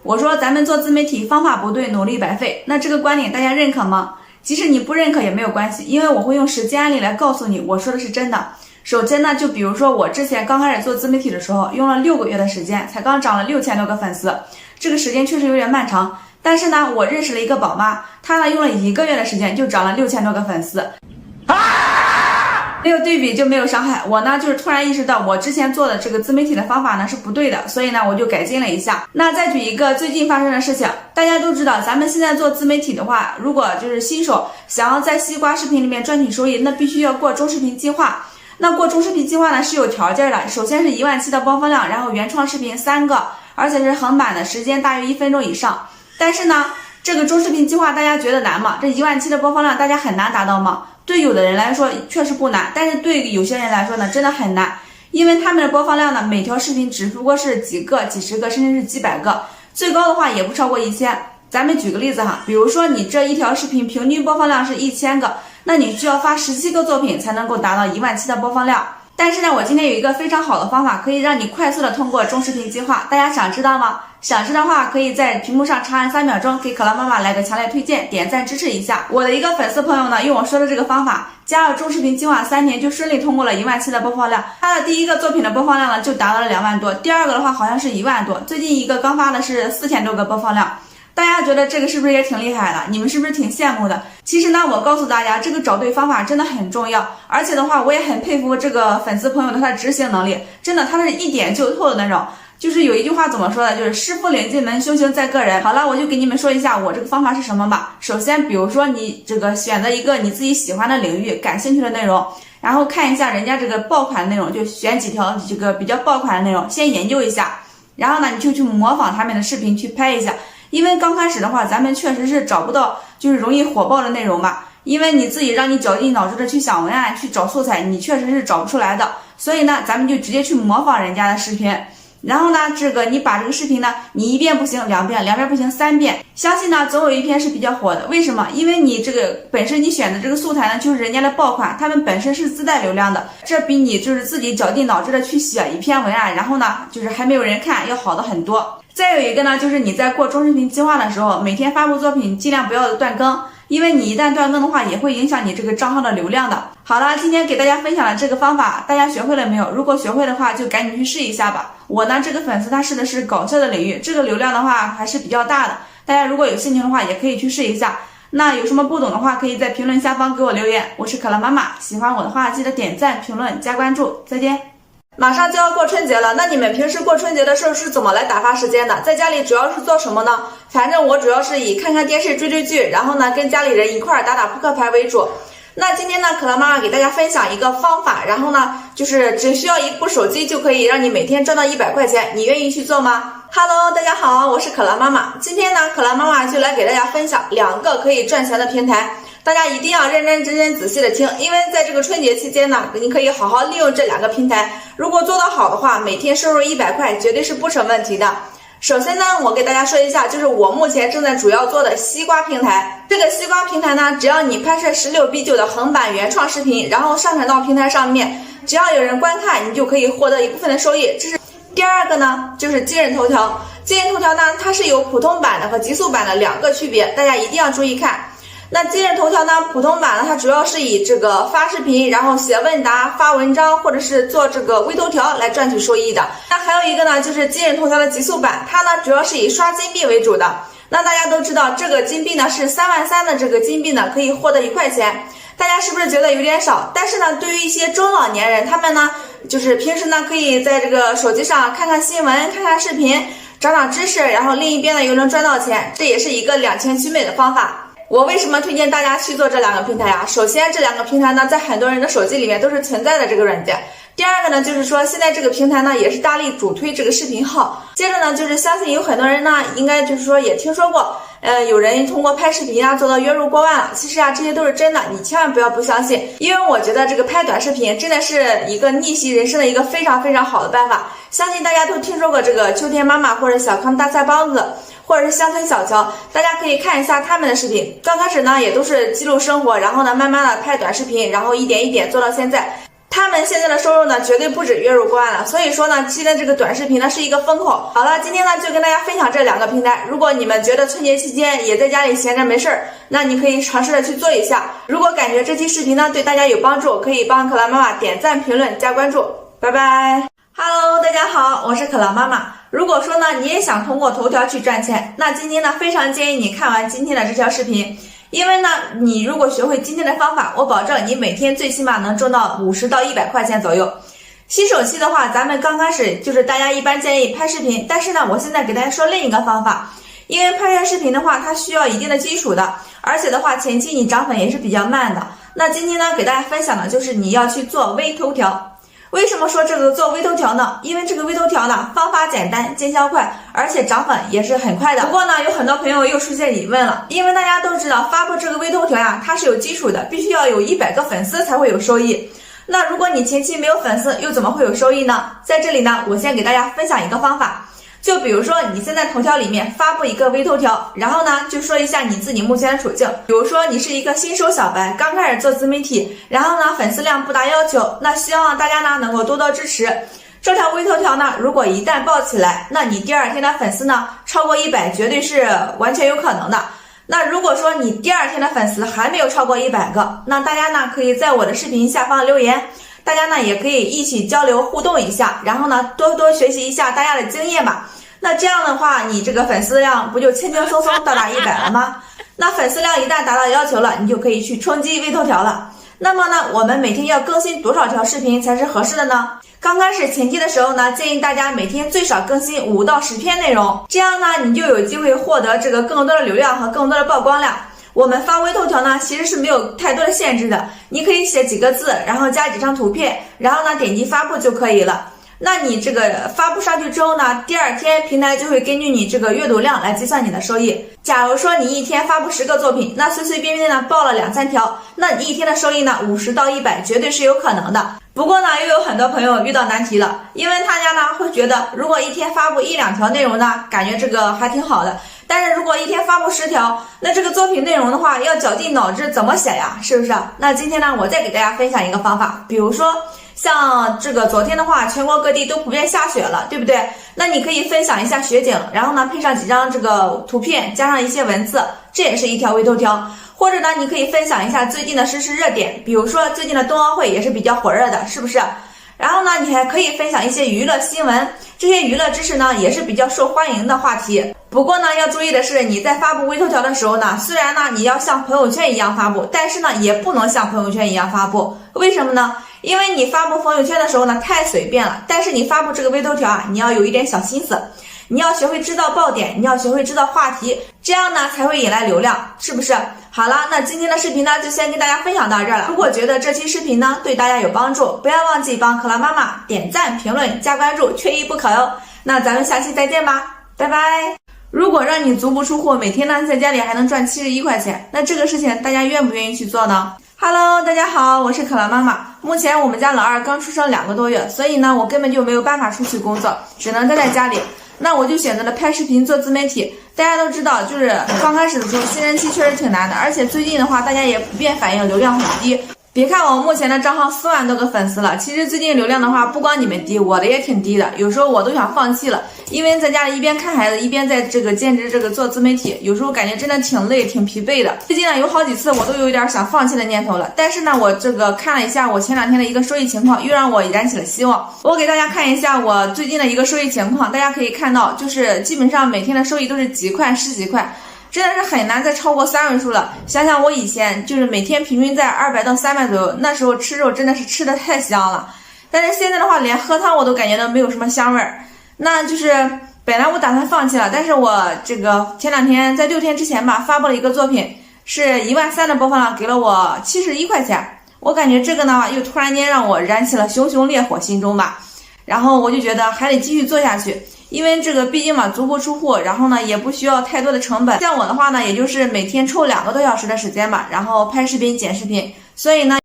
我说咱们做自媒体方法不对，努力白费。那这个观点大家认可吗？即使你不认可也没有关系，因为我会用实际案例来告诉你我说的是真的。首先呢，就比如说我之前刚开始做自媒体的时候，用了6个月的时间，才刚涨了6000多个粉丝，这个时间确实有点漫长。但是呢，我认识了一个宝妈，她呢用了1个月的时间就涨了6000多个粉丝。没有对比就没有伤害。我呢就是突然意识到我之前做的这个自媒体的方法呢是不对的，所以呢我就改进了一下。那再举一个最近发生的事情，大家都知道咱们现在做自媒体的话，如果就是新手想要在西瓜视频里面赚取收益，那必须要过中视频计划。那过中视频计划呢是有条件的，首先是17000的播放量，然后原创视频3个，而且是横版的，时间大约1分钟以上。但是呢，这个中视频计划大家觉得难吗？这17000的播放量大家很难达到吗？对有的人来说确实不难，但是对有些人来说呢真的很难，因为他们的播放量呢每条视频只不过是几个、几十个，甚至是几百个，最高的话也不超过1000。咱们举个例子哈，比如说你这一条视频平均播放量是1000个，那你需要发17个作品才能够达到17000的播放量。但是呢，我今天有一个非常好的方法，可以让你快速的通过中视频计划，大家想知道吗？想知道的话，可以在屏幕上长按3秒钟，给可乐妈妈来个强烈推荐，点赞支持一下。我的一个粉丝朋友呢，用我说的这个方法，加了中视频计划3年，就顺利通过了17000的播放量。他的第一个作品的播放量呢，就达到了2万多，第二个的话好像是1万多，最近一个刚发的是4000多个播放量。大家觉得这个是不是也挺厉害的？你们是不是挺羡慕的？其实呢，我告诉大家，这个找对方法真的很重要。而且的话，我也很佩服这个粉丝朋友的他的执行能力，真的他是一点就透的那种。就是有一句话怎么说的，就是师傅领进门，修行在个人。好了，我就给你们说一下我这个方法是什么吧。首先，比如说你这个选择一个你自己喜欢的领域、感兴趣的内容，然后看一下人家这个爆款内容，就选几条这个比较爆款的内容，先研究一下，然后呢，你就去模仿他们的视频去拍一下。因为刚开始的话，咱们确实是找不到就是容易火爆的内容吧，因为你自己让你绞尽脑汁的去想文案、去找素材，你确实是找不出来的。所以呢，咱们就直接去模仿人家的视频，然后呢，你把这个视频呢，你1遍不行2遍，2遍不行3遍，相信呢总有一篇是比较火的。为什么？因为你这个本身你选的这个素材呢，就是人家的爆款，他们本身是自带流量的，这比你就是自己绞尽脑汁的去写一篇文案，然后呢就是还没有人看要好的很多。再有一个呢，就是你在过中视频计划的时候，每天发布作品，尽量不要断更，因为你一旦断更的话，也会影响你这个账号的流量的。好了，今天给大家分享了这个方法，大家学会了没有？如果学会的话，就赶紧去试一下吧。我呢，这个粉丝他试的是搞笑的领域，这个流量的话还是比较大的，大家如果有兴趣的话，也可以去试一下。那有什么不懂的话，可以在评论下方给我留言。我是可乐妈妈，喜欢我的话记得点赞、评论、加关注，再见。马上就要过春节了，那你们平时过春节的时候是怎么来打发时间的？在家里主要是做什么呢？反正我主要是以看看电视、追追剧，然后呢跟家里人一块儿打打扑克牌为主。那今天呢，可乐妈妈给大家分享一个方法，然后呢就是只需要一部手机就可以让你每天赚到100块钱，你愿意去做吗？Hello， 大家好，我是可乐妈妈。今天呢，可乐妈妈就来给大家分享2个可以赚钱的平台。大家一定要认认真真仔细的听，因为在这个春节期间呢，你可以好好利用这2个平台，如果做得好的话，每天收入100块绝对是不成问题的。首先呢，我给大家说一下，就是我目前正在主要做的西瓜平台。这个西瓜平台呢，只要你拍摄16:9的横版原创视频，然后上传到平台上面，只要有人观看，你就可以获得一部分的收益。这是第二个呢，就是今日头条。今日头条呢，它是有普通版的和极速版的2个区别，大家一定要注意看。那今日头条呢，普通版呢，它主要是以这个发视频，然后写问答、发文章，或者是做这个微头条来赚取收益的。那还有一个呢，就是今日头条的极速版，它呢主要是以刷金币为主的。那大家都知道，这个金币呢是33000的这个金币呢，可以获得1块钱。大家是不是觉得有点少？但是呢，对于一些中老年人，他们呢就是平时呢可以在这个手机上看看新闻、看看视频，长长知识，然后另一边呢又能赚到钱，这也是一个两全其美的方法。我为什么推荐大家去做这2个平台啊？首先，这2个平台呢，在很多人的手机里面都是存在的这个软件。第二个呢，就是说现在这个平台呢，也是大力主推这个视频号。接着呢，就是相信有很多人呢，应该就是说也听说过，有人通过拍视频啊，做到月入过万了。其实啊，这些都是真的，你千万不要不相信。因为我觉得这个拍短视频真的是一个逆袭人生的一个非常非常好的办法。相信大家都听说过这个秋天妈妈或者小康大菜包子，或者是乡村小乔，大家可以看一下他们的视频。刚开始呢，也都是记录生活，然后呢，慢慢的拍短视频，然后一点一点做到现在。他们现在的收入呢，绝对不止月入过万了。所以说呢，现在这个短视频呢是一个风口。好了，今天呢就跟大家分享这2个平台。如果你们觉得春节期间也在家里闲着没事儿，那你可以尝试的去做一下。如果感觉这期视频呢对大家有帮助，可以帮可乐妈妈点赞、评论、加关注。拜拜。Hello， 大家好，我是可乐妈妈。如果说呢你也想通过头条去赚钱，那今天呢非常建议你看完今天的这条视频。因为呢，你如果学会今天的方法，我保证你每天最起码能挣到50到100块钱左右。新手期的话，咱们刚开始就是大家一般建议拍视频，但是呢，我现在给大家说另一个方法，因为拍摄视频的话，它需要一定的基础的，而且的话，前期你涨粉也是比较慢的。那今天呢，给大家分享的就是你要去做微头条。为什么说这个做微头条呢？因为这个微头条呢，方法简单，见效快，而且涨粉也是很快的。不过呢，有很多朋友又出现疑问了，因为大家都知道发布这个微头条呀，它是有基础的，必须要有100个粉丝才会有收益。那如果你前期没有粉丝，又怎么会有收益呢？在这里呢，我先给大家分享一个方法。就比如说你现在头条里面发布一个微头条，然后呢就说一下你自己目前的处境，比如说你是一个新手小白，刚开始做自媒体，然后呢粉丝量不达要求，那希望大家呢能够多多支持。这条微头条呢，如果一旦爆起来，那你第2天的粉丝呢超过100，绝对是完全有可能的。那如果说你第2天的粉丝还没有超过100个，那大家呢可以在我的视频下方留言，大家呢也可以一起交流互动一下，然后呢多多学习一下大家的经验吧。那这样的话，你这个粉丝量不就轻轻松松到达100了吗？那粉丝量一旦达到要求了，你就可以去冲击微头条了。那么呢，我们每天要更新多少条视频才是合适的呢？刚开始前期的时候呢，建议大家每天最少更新5到10篇内容，这样呢，你就有机会获得这个更多的流量和更多的曝光量。我们发微头条呢，其实是没有太多的限制的，你可以写几个字，然后加几张图片，然后呢点击发布就可以了。那你这个发布上去之后呢，第2天平台就会根据你这个阅读量来计算你的收益。假如说你一天发布10个作品，那随随便便呢爆了2、3条，那你一天的收益呢50到100绝对是有可能的。不过呢，又有很多朋友遇到难题了，因为大家呢会觉得，如果一天发布1、2条内容呢，感觉这个还挺好的。但是如果一天发布10条，那这个作品内容的话，要绞尽脑汁怎么写呀？是不是？那今天呢，我再给大家分享一个方法，比如说像这个昨天的话，全国各地都普遍下雪了，对不对？那你可以分享一下雪景，然后呢配上几张这个图片，加上一些文字，这也是一条微头条。或者呢，你可以分享一下最近的时事热点，比如说最近的冬奥会也是比较火热的，是不是？然后呢，你还可以分享一些娱乐新闻，这些娱乐知识呢也是比较受欢迎的话题。不过呢，要注意的是，你在发布微头条的时候呢，虽然呢你要像朋友圈一样发布，但是呢也不能像朋友圈一样发布。为什么呢？因为你发布朋友圈的时候呢太随便了，但是你发布这个微头条啊，你要有一点小心思，你要学会制造爆点，你要学会制造话题，这样呢才会引来流量，是不是？好了，那今天的视频呢就先跟大家分享到这儿了。如果觉得这期视频呢对大家有帮助，不要忘记帮可乐妈妈点赞、评论、加关注，缺一不可哟。那咱们下期再见吧，拜拜。如果让你足不出户，每天呢在家里还能赚71块钱，那这个事情大家愿不愿意去做呢？Hello， 大家好，我是可乐妈妈。目前我们家老二刚出生2个多月，所以呢，我根本就没有办法出去工作，只能待在家里。那我就选择了拍视频做自媒体。大家都知道，就是刚开始的时候，新人期确实挺难的，而且最近的话，大家也普遍反映流量很低。别看我目前的账号4万多个粉丝了，其实最近流量的话，不光你们低，我的也挺低的。有时候我都想放弃了，因为在家里一边看孩子，一边在这个兼职这个做自媒体，有时候感觉真的挺累、挺疲惫的。最近呢，有好几次我都有一点想放弃的念头了。但是呢，我这个看了一下我前2天的一个收益情况，又让我燃起了希望。我给大家看一下我最近的一个收益情况，大家可以看到，就是基本上每天的收益都是几块、10几块。真的是很难再超过3位数了。想想我以前就是每天平均在200到300左右，那时候吃肉真的是吃的太香了。但是现在的话，连喝汤我都感觉到没有什么香味儿。那就是本来我打算放弃了，但是我这个前2天在6天之前吧，发布了一个作品，是13000的播放量，给了我71块钱。我感觉这个呢，又突然间让我燃起了熊熊烈火心中吧。然后我就觉得还得继续做下去。因为这个毕竟嘛，足不出户，然后呢也不需要太多的成本。像我的话呢，也就是每天抽2个多小时的时间吧，然后拍视频、剪视频，所以呢。